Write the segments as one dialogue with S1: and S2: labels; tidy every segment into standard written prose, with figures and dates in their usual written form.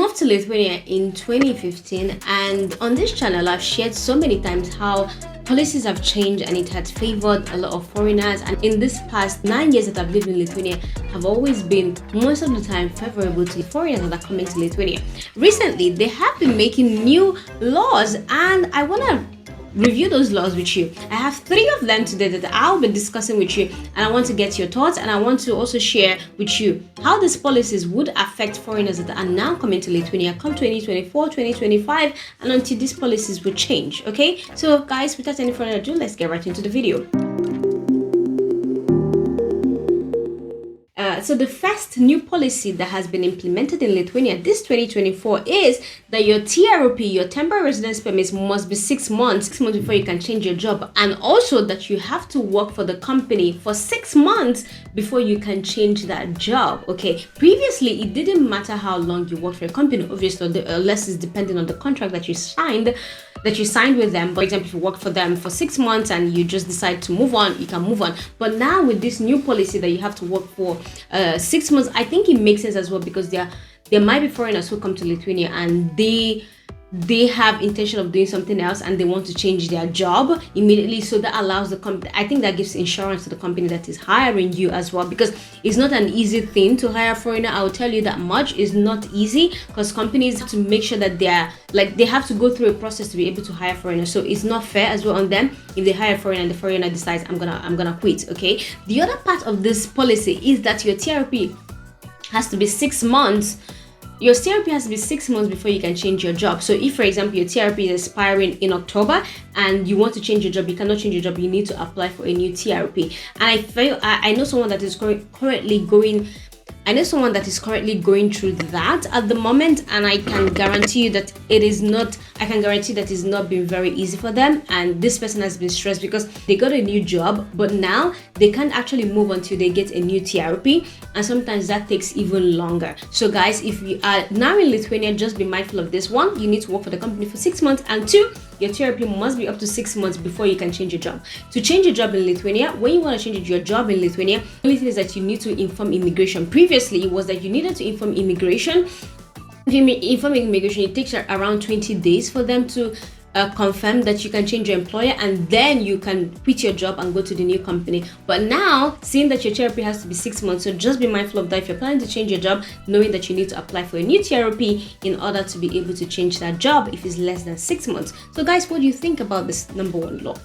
S1: moved to Lithuania in 2015, and on this channel I've shared so many times how policies have changed and it has favored a lot of foreigners. And in this past 9 years that I've lived in Lithuania have always been most of the time favorable to foreigners that are coming to Lithuania. Recently they have been making new laws, and I want to review those laws with you. I have 3 of them today that I'll be discussing with you, and I want to get your thoughts, and I want to also share with you how these policies would affect foreigners that are now coming to Lithuania come 2024, 2025, and until these policies will change. Okay, so guys, without any further ado, let's get right into the video. So the first new policy that has been implemented in Lithuania this 2024 is that your TRP, your temporary residence permit, must be 6 months before you can change your job, and also that you have to work for the company for 6 months before you can change that job. Okay, previously it didn't matter how long you worked for a company, obviously, unless it's depending on the contract that you signed with them. For example, if you work for them for 6 months and you just decide to move on, you can move on. But now with this new policy that you have to work for 6 months, I think it makes sense as well, because there might be foreigners who come to Lithuania and they have intention of doing something else and they want to change their job immediately. So that allows the company, I think that gives insurance to the company that is hiring you as well, because it's not an easy thing to hire a foreigner. I will tell you that much. It's not easy, because companies have to make sure that they have to go through a process to be able to hire foreigners. So it's not fair as well on them if they hire a foreigner and the foreigner decides I'm gonna quit. Okay, the other part of this policy is that your TRP has to be 6 months. Your TRP has to be 6 months before you can change your job. So if, for example, your TRP is expiring in October and you want to change your job, you cannot change your job. You need to apply for a new TRP. And I know someone that is currently going through that at the moment, and I can guarantee you that it's not been very easy for them. And this person has been stressed because they got a new job, but now they can't actually move until they get a new TRP, and sometimes that takes even longer. So guys, if you are now in Lithuania, just be mindful of this. 1, you need to work for the company for 6 months, and 2, your TRP must be up to 6 months before you can change your job. To change your job in Lithuania, when you want to change your job in Lithuania, the only thing is that you need to inform immigration. Previously, it was that you needed to inform immigration. If you inform immigration, it takes around 20 days for them to confirm that you can change your employer, and then you can quit your job and go to the new company. But now, seeing that your TRP has to be 6 months, so just be mindful of that if you're planning to change your job, knowing that you need to apply for a new TRP in order to be able to change that job if it's less than 6 months. So guys, what do you think about this number 1 law?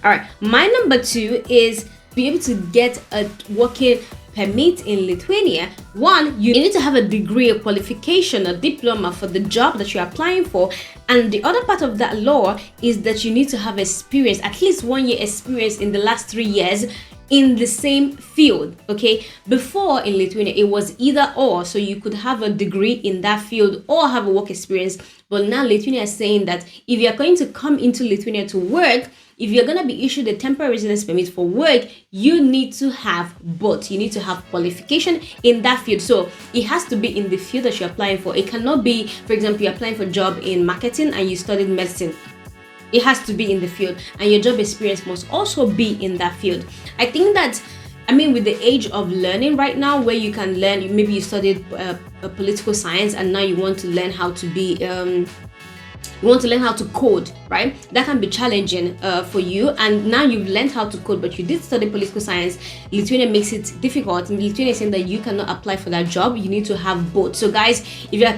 S1: All right, my number 2 is be able to get a working permit in Lithuania. 1, you need to have a degree, a qualification, a diploma for the job that you're applying for. And the other part of that law is that you need to have experience, at least 1 year experience in the last 3 years in the same field. Okay, before in Lithuania it was either or, so you could have a degree in that field or have a work experience. But now Lithuania is saying that if you're going to come into Lithuania to work, if you're going to be issued a temporary residence permit for work, you need to have both. You need to have qualification in that field. So it has to be in the field that you're applying for. It cannot be, for example, you're applying for a job in marketing and you studied medicine. It has to be in the field, and your job experience must also be in that field. I think that, with the age of learning right now, where you can learn, maybe you studied political science and now you want to learn how to be you want to learn how to code, right? That can be challenging for you, and now you've learned how to code, but you did study political science. Lithuania makes it difficult. Lithuania is saying that you cannot apply for that job. You need to have both. So guys, if you're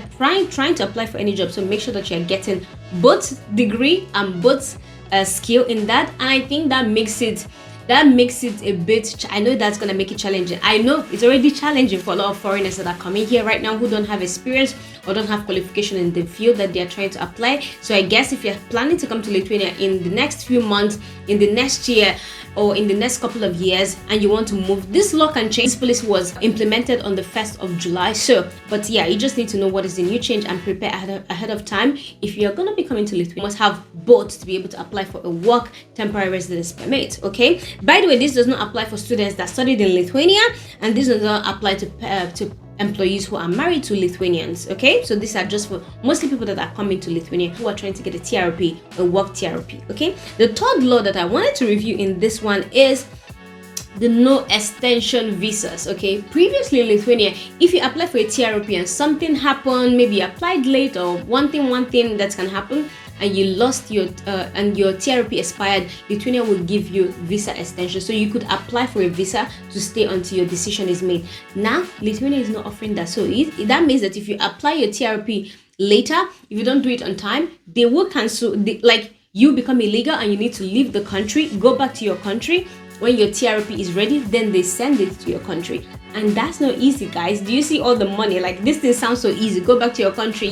S1: trying to apply for any job, so make sure that you're getting both degree and both skill in that. And I think that makes it a bit, I know that's going to make it challenging. I know it's already challenging for a lot of foreigners that are coming here right now who don't have experience or don't have qualification in the field that they're trying to apply. So I guess if you're planning to come to Lithuania in the next few months, in the next year, or in the next couple of years, and you want to move, this law can change. This policy was implemented on the 1st of July. So, but yeah, you just need to know what is the new change and prepare ahead of time. If you're going to be coming to Lithuania, you must have both to be able to apply for a work temporary residence permit. Okay, by the way, this does not apply for students that studied in Lithuania, and this does not apply to employees who are married to Lithuanians. Okay, so these are just for mostly people that are coming to Lithuania who are trying to get a TRP, a work TRP. Okay, the third law that I wanted to review in this one is the no extension visas. Okay, previously in Lithuania, if you apply for a TRP and something happened, maybe you applied late or one thing that can happen, and you lost your and your TRP expired, Lithuania will give you visa extension, so you could apply for a visa to stay until your decision is made. Now Lithuania is not offering that, so that means that if you apply your TRP later, if you don't do it on time, they will cancel. Like, you become illegal and you need to leave the country, go back to your country. When your TRP is ready, then they send it to your country, and that's not easy, guys. Do you see all the money? Like, this thing sounds so easy. Go back to your country.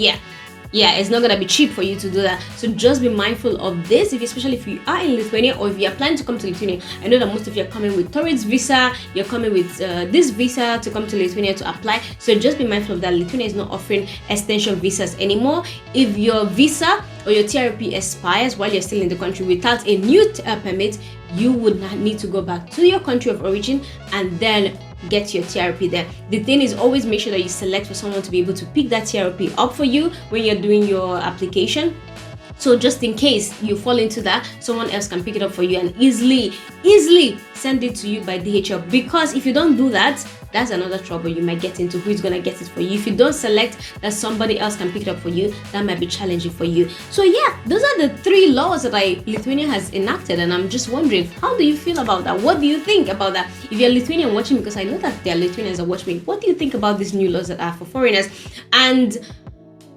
S1: Yeah, it's not gonna be cheap for you to do that. So just be mindful of this, especially if you are in Lithuania or if you are planning to come to Lithuania. I know that most of you are coming with tourist visa, you're coming with this visa to come to Lithuania to apply. So just be mindful of that. Lithuania is not offering extension visas anymore. If your visa or your TRP expires while you're still in the country without a new permit, you would not need to go back to your country of origin and then get your TRP there. The thing is, always make sure that you select for someone to be able to pick that TRP up for you when you're doing your application. So just in case you fall into that, someone else can pick it up for you and easily send it to you by DHL. Because if you don't do that, that's another trouble you might get into. Who is gonna get it for you? If you don't select that somebody else can pick it up for you, that might be challenging for you. So yeah, those are the 3 laws that Lithuania has enacted, and I'm just wondering, how do you feel about that? What do you think about that? If you're Lithuanian watching, because I know that there are Lithuanians that watch me, what do you think about these new laws that are for foreigners? And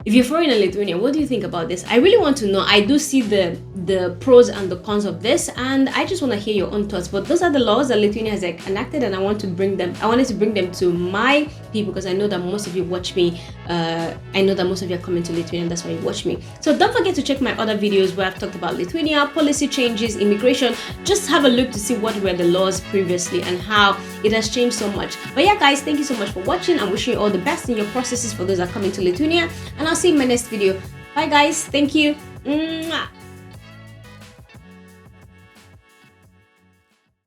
S1: if you're foreign in Lithuania, what do you think about this? I really want to know. I do see the pros and the cons of this, and I just want to hear your own thoughts. But those are the laws that Lithuania has enacted, and I wanted to bring them to my people, because I know that most of you watch me. I know that most of you are coming to Lithuania, and that's why you watch me. So don't forget to check my other videos where I've talked about Lithuania, policy changes, immigration. Just have a look to see what were the laws previously and how it has changed so much. But yeah, guys, thank you so much for watching. I'm wishing you all the best in your processes for those that are coming to Lithuania, and I'll see you in my next video. Bye guys, thank you. Mwah.